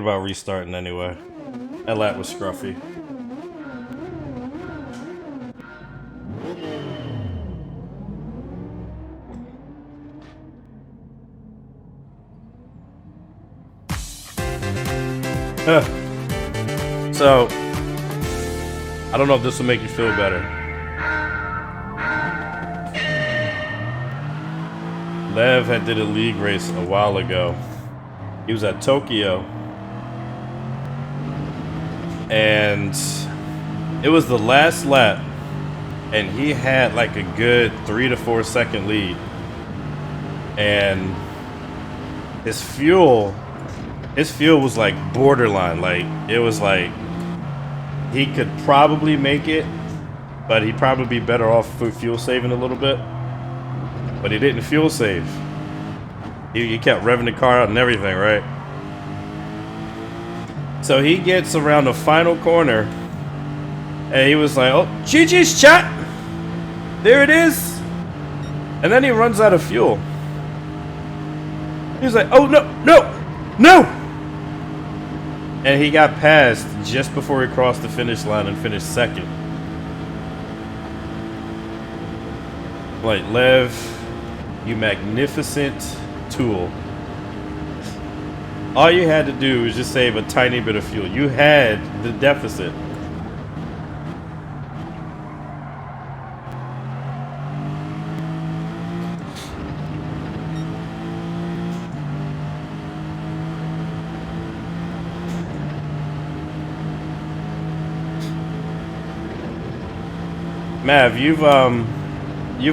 about restarting anyway. That lap was scruffy. So, I don't know if this will make you feel better. Lev had did a league race a while ago. He was at Tokyo. And it was the last lap. And he had like a good 3 to 4 second lead. And his fuel was like borderline. Like, it was like he could probably make it, but he'd probably be better off for fuel saving a little bit. But he didn't fuel save. He kept revving the car out and everything, right? So he gets around the final corner, and he was like, "Oh, GG's, chat! There it is!" And then he runs out of fuel. He's like, "Oh, no, no, no!" And he got passed just before he crossed the finish line and finished second. Like, Lev, you magnificent tool. All you had to do was just save a tiny bit of fuel. You had the deficit. Mav, you've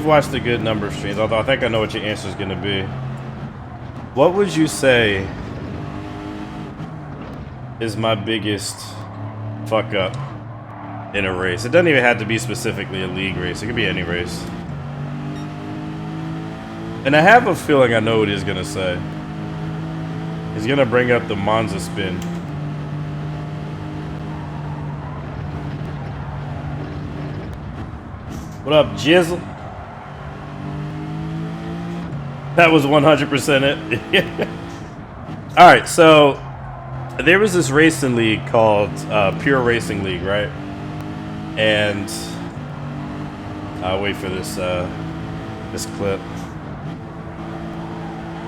watched a good number of streams, although I think I know what your answer is going to be. What would you say is my biggest fuck up in a race? It doesn't even have to be specifically a league race. It could be any race. And I have a feeling I know what he's going to say. He's going to bring up the Monza spin. What up, Jizzle? That was 100% it. Alright, so there was this racing league called Pure Racing League, right? And I'll wait for this this clip.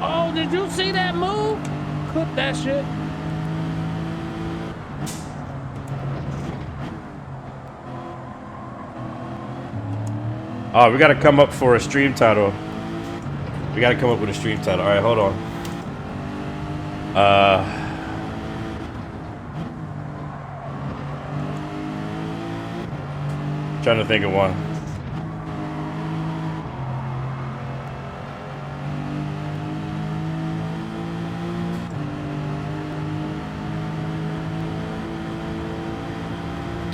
Oh, did you see that move? Clip that shit. Oh, we gotta come up for a stream title. We gotta come up with a stream title. Alright, hold on. Trying to think of one.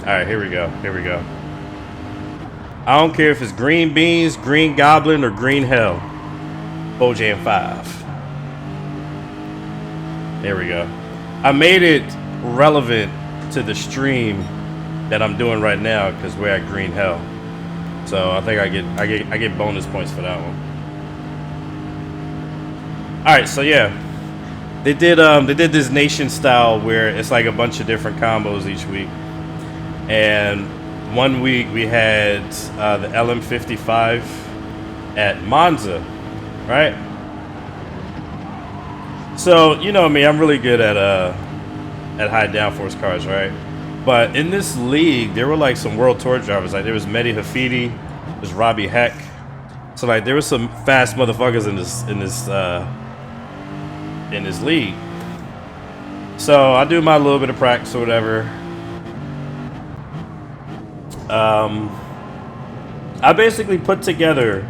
Alright, here we go. Here we go. I don't care if it's green beans, green goblin, or green hell. Bojam 5. There we go. I made it relevant to the stream that I'm doing right now because we're at green hell. So I think I get bonus points for that one. All right, so yeah, they did this nation style where it's like a bunch of different combos each week, and one week we had the LM55 at Monza, right? So you know me, I'm really good at high downforce cars, right? But in this league, there were like some World Tour drivers. Like there was Mehdi Hafidi, there's Robbie Heck. So like there was some fast motherfuckers in this league. So I do my little bit of practice or whatever. I basically put together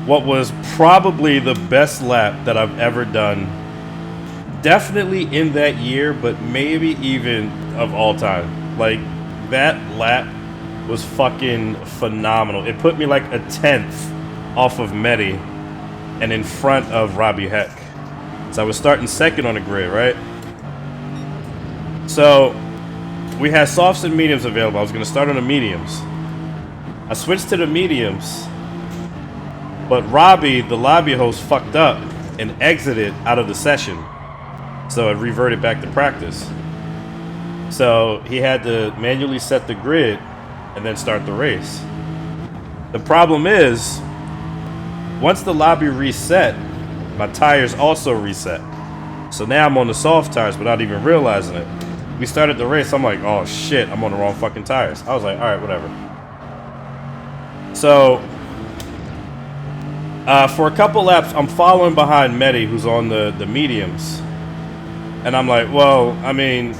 what was probably the best lap that I've ever done. Definitely in that year, but maybe even of all time. Like, that lap was fucking phenomenal. It put me like a 10th off of Mehdi and in front of Robbie Heck. So I was starting second on the grid, right? So we had softs and mediums available. I was going to start on the mediums. I switched to the mediums, but Robbie, the lobby host, fucked up and exited out of the session. So it reverted back to practice. So he had to manually set the grid and then start the race. The problem is, once the lobby reset, my tires also reset. So now I'm on the soft tires without even realizing it. We started the race, I'm like, oh shit, I'm on the wrong fucking tires. I was like, alright, whatever. So, for a couple laps, I'm following behind Medi, who's on the mediums. And I'm like, well, I mean,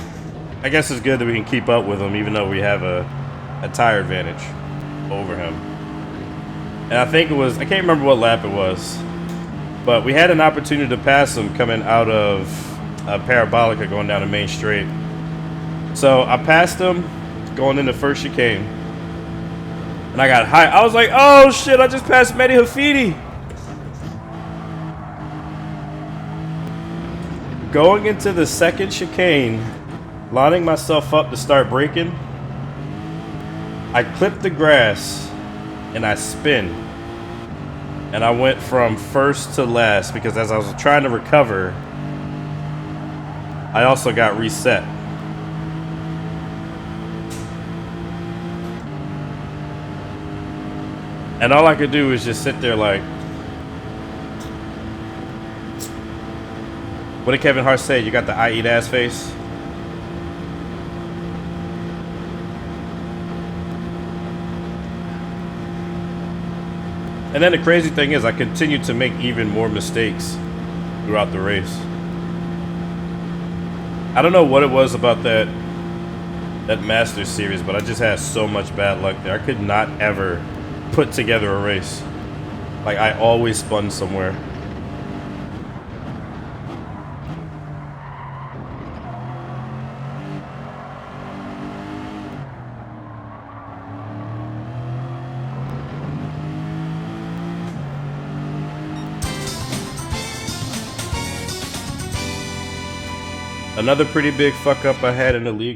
I guess it's good that we can keep up with him, even though we have a tire advantage over him. And I think it was, I can't remember what lap it was, but we had an opportunity to pass him coming out of Parabolica going down the main straight. So I passed him going into first chicane. And I got high. I was like, oh shit, I just passed Mehdi Hafidi. Going into the second chicane, lining myself up to start braking, I clipped the grass and I spin. And I went from first to last because as I was trying to recover, I also got reset. And all I could do was just sit there like, what did Kevin Hart say? You got the I eat ass face? And then the crazy thing is I continued to make even more mistakes throughout the race. I don't know what it was about that Masters series, but I just had so much bad luck there. I could not ever put together a race. Like, I always spun somewhere. Another pretty big fuck up I had in the league